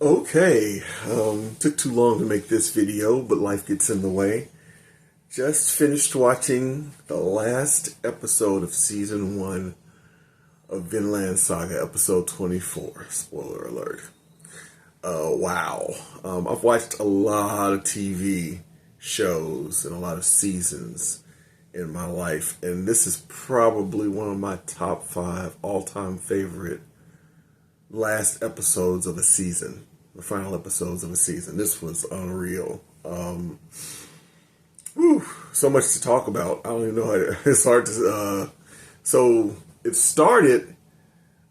Okay, took too long to make this video, but life gets in the way. Just finished watching the last episode of season 1 of Vinland Saga, episode 24. Spoiler alert. Wow. I've watched a lot of TV shows and a lot of seasons in my life, and this is probably one of my top 5 all-time favorite last episodes of a season, the final episodes of a season. This was unreal. So much to talk about. I don't even know. It's hard to. So it started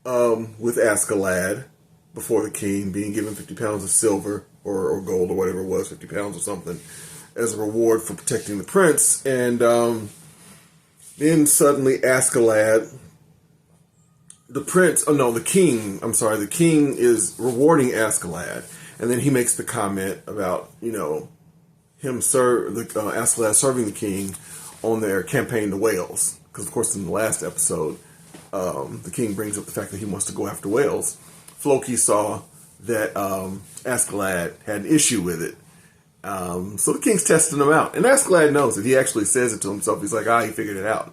with Askeladd before the king being given 50 pounds of silver or gold or whatever it was, 50 pounds or something, as a reward for protecting the prince. And then suddenly Askeladd, the king is rewarding Askeladd, and then he makes the comment about, Askeladd serving the king on their campaign to Wales. Because, of course, in the last episode, the king brings up the fact that he wants to go after Wales. Floki saw that Askeladd had an issue with it. So the king's testing him out. And Askeladd knows it. He actually says it to himself. He's like, he figured it out.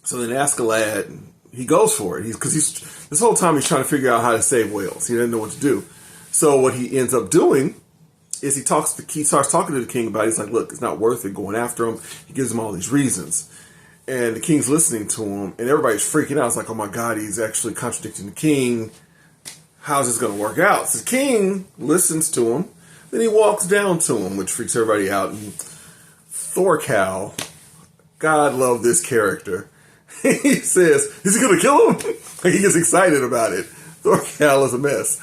So then Askeladd, he goes for it. Because this whole time he's trying to figure out how to save Wales. He doesn't know what to do. So what he ends up doing is he starts talking to the king about it. He's like, look, it's not worth it going after him. He gives him all these reasons. And the king's listening to him, and everybody's freaking out. It's like, oh my God, he's actually contradicting the king. How's this going to work out? So the king listens to him. Then he walks down to him, which freaks everybody out. And Thorkel, God love this character. He says, is he going to kill him? He gets excited about it. Thorkel is a mess.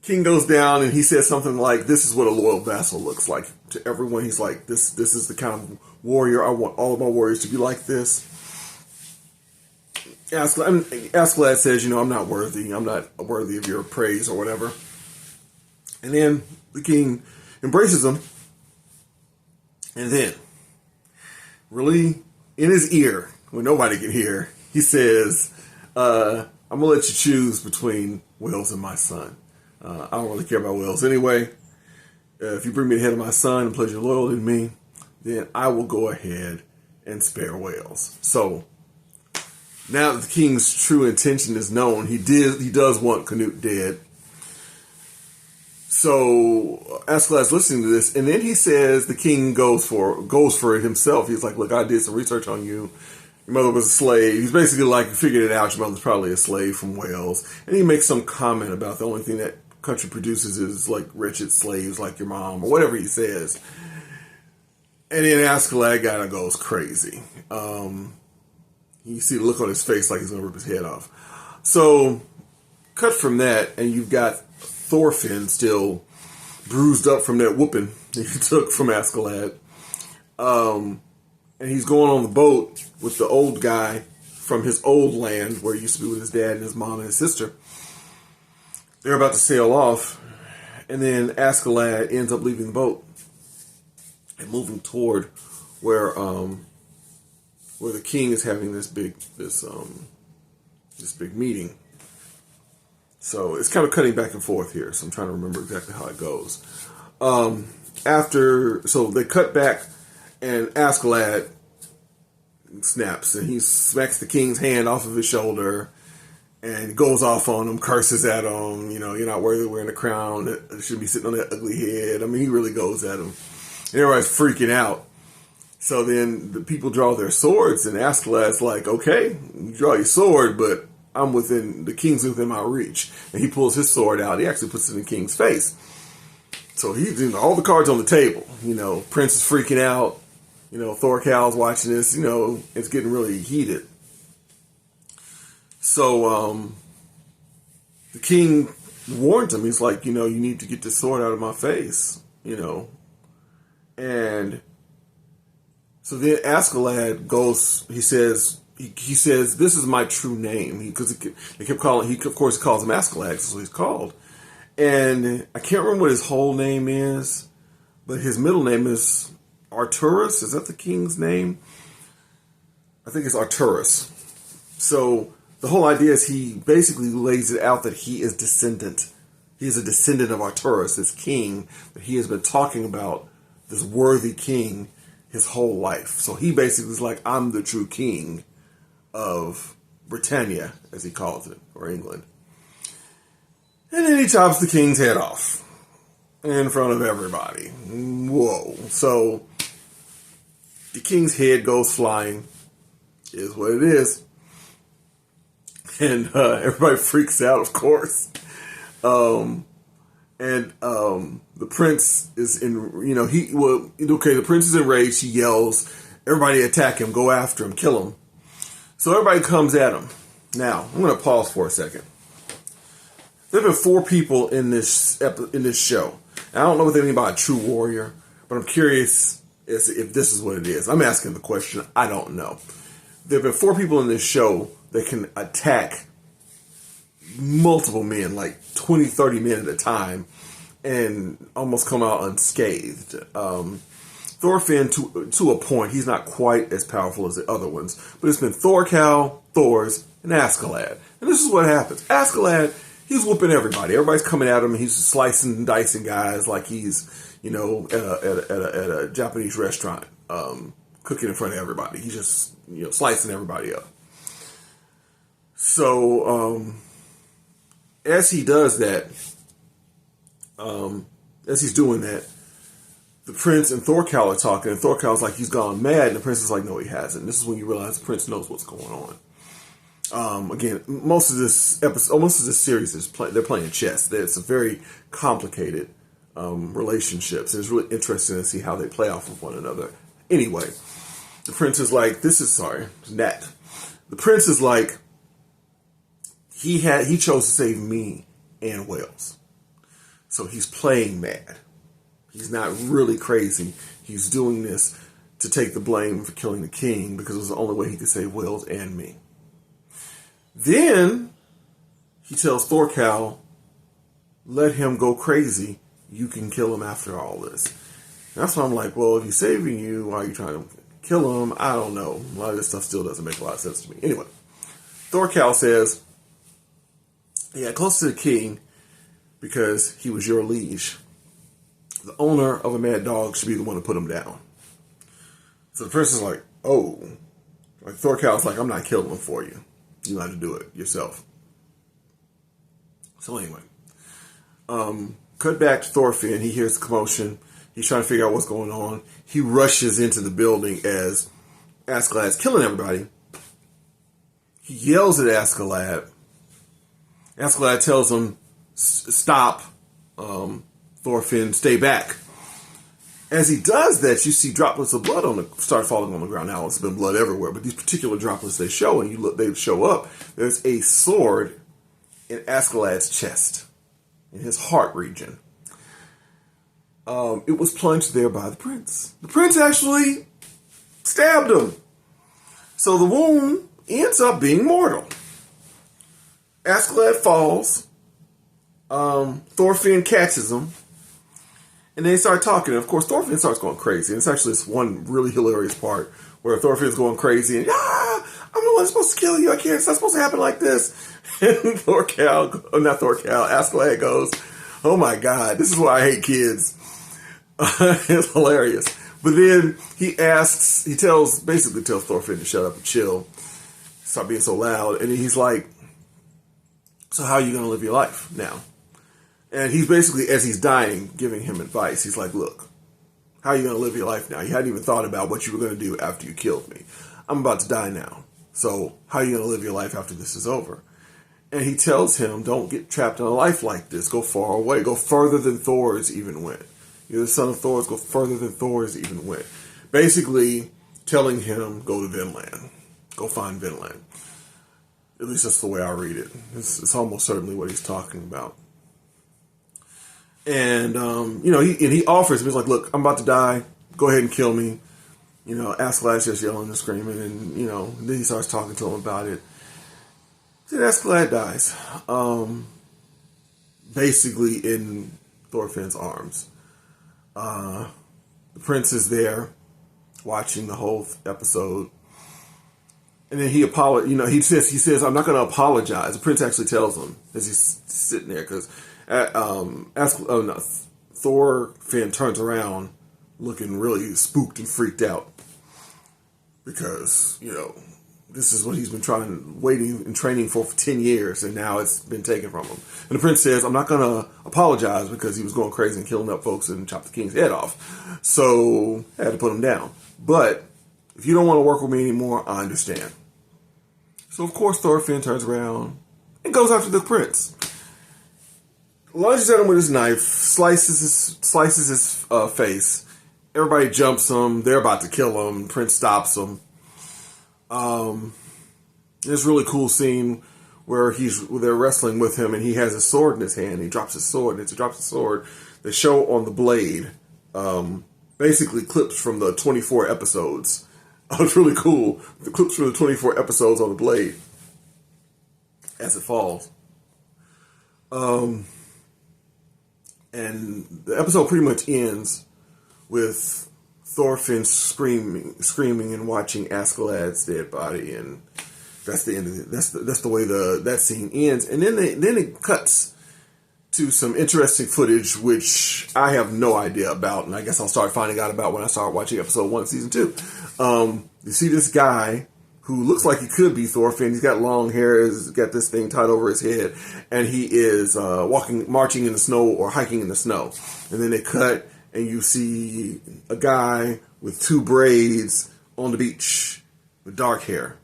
King goes down and he says something like, this is what a loyal vassal looks like to everyone. He's like, this is the kind of warrior. I want all of my warriors to be like this. Askeladd says, I'm not worthy. I'm not worthy of your praise or whatever. And then the king embraces him. And then, really, in his ear, when nobody can hear, he says, I'm going to let you choose between Wales and my son. I don't really care about Wales anyway. If you bring me the head of my son and pledge your loyalty to me, then I will go ahead and spare Wales. So now that the king's true intention is known, he does want Canute dead. So Askeladd's listening to this, and then he says the king goes for it himself. He's like, look, I did some research on you. Your mother was a slave. He's basically like, figured it out. Your mother's probably a slave from Wales. And he makes some comment about the only thing that country produces is like wretched slaves like your mom, or whatever he says. And then Askeladd kind of goes crazy. You see the look on his face like he's going to rip his head off. So cut from that, and you've got Thorfinn still bruised up from that whooping he took from Askeladd. And he's going on the boat with the old guy from his old land where he used to be with his dad and his mom and his sister. They're about to sail off, and then Askeladd ends up leaving the boat and moving toward where the king is having this big meeting. So it's kind of cutting back and forth here. So I'm trying to remember exactly how it goes. So they cut back, and Askeladd snaps, and he smacks the king's hand off of his shoulder, and goes off on him, curses at him. You're not worthy of wearing a crown. It should be sitting on that ugly head. I mean, he really goes at him. And everybody's freaking out. So then the people draw their swords, and Askeladd's like, okay, you draw your sword, but the king's within my reach. And he pulls his sword out. He actually puts it in the king's face. So he's all the cards on the table. Prince is freaking out. Thorkel's watching this. It's getting really heated. So the king warns him. He's like, you need to get this sword out of my face. And so then Askeladd goes. He says, this is my true name, because they kept calling. He of course calls him Askeladd. That's what he's called. And I can't remember what his whole name is, but his middle name is Arturus. Is that the king's name? I think it's Arturus. So the whole idea is he basically lays it out that he is descendant. He is a descendant of Arturus, this king that he has been talking about, this worthy king, his whole life. So he basically is like, I'm the true king of Britannia, as he calls it, or England. And then he chops the king's head off in front of everybody. Whoa. So the king's head goes flying, is what it is. And everybody freaks out, of course. The prince is the prince is enraged. He yells, everybody attack him, go after him, kill him. So everybody comes at him. Now, I'm going to pause for a second. There have been 4 people in this show. And I don't know anything about a true warrior, but I'm curious as if this is what it is. I'm asking the question. I don't know. There have been 4 people in this show that can attack multiple men, like 20, 30 men at a time, and almost come out unscathed. Thorfinn, to a point, he's not quite as powerful as the other ones, but it's been Thorkel, Thors, and Askeladd. And this is what happens. Askeladd, he's whooping everybody. Everybody's coming at him, and he's slicing and dicing guys like he's, at a Japanese restaurant, cooking in front of everybody. He's just, slicing everybody up. So, as he does that, as he's doing that, the prince and Thorkel are talking, and Thorkel's like he's gone mad, and the prince is like, no, he hasn't. This is when you realize the prince knows what's going on. Again, most of this series is they're playing chess. It's a very complicated relationships. It's really interesting to see how they play off of one another. Anyway, the prince is like, Nat. The prince is like, he chose to save me and Wales. So he's playing mad. He's not really crazy. He's doing this to take the blame for killing the king because it was the only way he could save Wales and me. Then he tells Thorkel, let him go crazy. You can kill him after all this. And that's why I'm like, well, if he's saving you, why are you trying to kill him? I don't know. A lot of this stuff still doesn't make a lot of sense to me. Anyway, Thorkel says, yeah, close to the king because he was your liege. The owner of a mad dog should be the one to put him down. So the prince is like, oh. Like Thorkel's like, I'm not killing him for you. You have to do it yourself. So anyway, cut back to Thorfinn. He hears the commotion. He's trying to figure out what's going on. He rushes into the building as Askeladd's killing everybody. He yells at Askeladd. Askeladd tells him, stop. Thorfinn, stay back. As he does that, you see droplets of blood start falling on the ground. Now, it's been blood everywhere, but these particular droplets they show, and they show up. There's a sword in Askeladd's chest, in his heart region. It was plunged there by the prince. The prince actually stabbed him. So the wound ends up being mortal. Askeladd falls. Thorfinn catches him. And they start talking. And of course, Thorfinn starts going crazy. And it's actually this one really hilarious part where Thorfinn's going crazy and, I'm the one supposed to kill you. I can't. It's not supposed to happen like this. And Askeladd goes, oh my God, this is why I hate kids. It's hilarious. But then he tells Thorfinn to shut up and chill. Stop being so loud. And he's like, so how are you going to live your life now? And he's basically, as he's dying, giving him advice. He's like, look, how are you going to live your life now? You hadn't even thought about what you were going to do after you killed me. I'm about to die now. So how are you going to live your life after this is over? And he tells him, don't get trapped in a life like this. Go far away. Go further than Thor's even went. You're the son of Thor's. Go further than Thor's even went. Basically telling him, go to Vinland. Go find Vinland. At least that's the way I read it. It's almost certainly what he's talking about. And, he offers him. He's like, look, I'm about to die. Go ahead and kill me. Askeladd's just yelling and screaming. And, then he starts talking to him about it. Then Askeladd dies. Basically in Thorfinn's arms. The prince is there watching the whole episode. And then he says, I'm not going to apologize. The prince actually tells him as he's sitting there because Thorfinn turns around looking really spooked and freaked out because, this is what he's been waiting and training for 10 years, and now it's been taken from him. And the prince says, I'm not going to apologize because he was going crazy and killing up folks and chopped the king's head off. So I had to put him down. But if you don't want to work with me anymore, I understand. So, of course, Thorfinn turns around and goes after the prince. Lunges at him with his knife, slices his face. Everybody jumps him. They're about to kill him. Prince stops him. There's a really cool scene where they're wrestling with him and he has his sword in his hand. He drops his sword, and as he drops his sword, the show on the blade basically clips from the 24 episodes. It was really cool. The clips from the 24 episodes on the blade as it falls. And the episode pretty much ends with Thorfinn screaming and watching Askeladd's dead body, and that's the end of it. That's the way that scene ends. And then it cuts to some interesting footage, which I have no idea about, and I guess I'll start finding out about when I start watching episode 1 of season 2. You see this guy who looks like he could be Thorfinn. He's got long hair, he's got this thing tied over his head, and he is marching in the snow or hiking in the snow. And then they cut, and you see a guy with 2 braids on the beach with dark hair.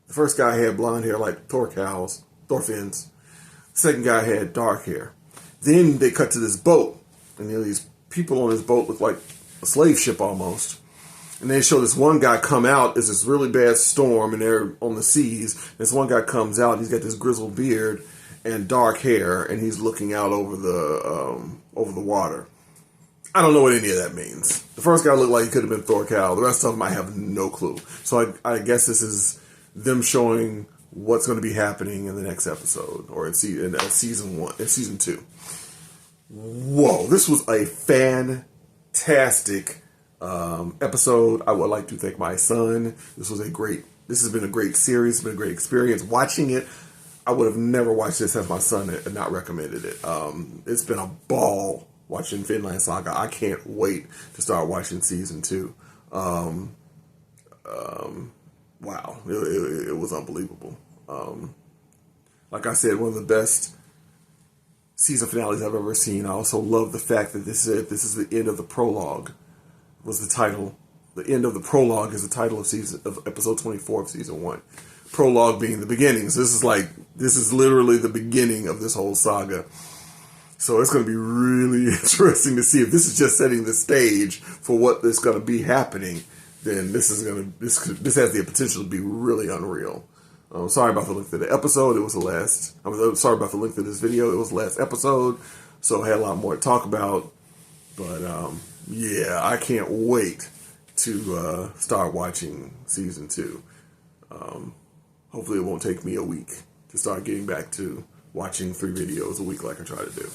The first guy had blonde hair like Thorfinn's. The second guy had dark hair. Then they cut to this boat, and these people on this boat look like a slave ship almost. And they show this one guy come out. It's this really bad storm, and they're on the seas. This one guy comes out, and he's got this grizzled beard and dark hair, and he's looking out over the water. I don't know what any of that means. The first guy looked like he could have been Thorkel. The rest of them I have no clue. So I guess this is them showing what's going to be happening in the next episode, or in season 1, in season 2. Whoa, this was a fantastic episode. I would like to thank my son. This has been a great series. It's been a great experience watching it. I would have never watched this as my son had not recommended it. It's been a ball watching Vinland Saga. I can't wait to start watching season 2. Wow, it was unbelievable. Like I said, one of the best season finales I've ever seen. I also love the fact that this is the end of the prologue. Was the title? The end of the prologue is the title of episode 24 of season 1. Prologue being the beginning. So this is literally the beginning of this whole saga. So it's going to be really interesting to see if this is just setting the stage for what is going to be happening. Then this has the potential to be really unreal. Sorry about the length of the episode. I'm sorry about the length of this video. It was the last episode, so I had a lot more to talk about. But yeah, I can't wait to start watching season 2. Hopefully, it won't take me a week to start getting back to watching 3 videos a week like I try to do.